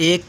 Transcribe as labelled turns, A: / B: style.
A: 1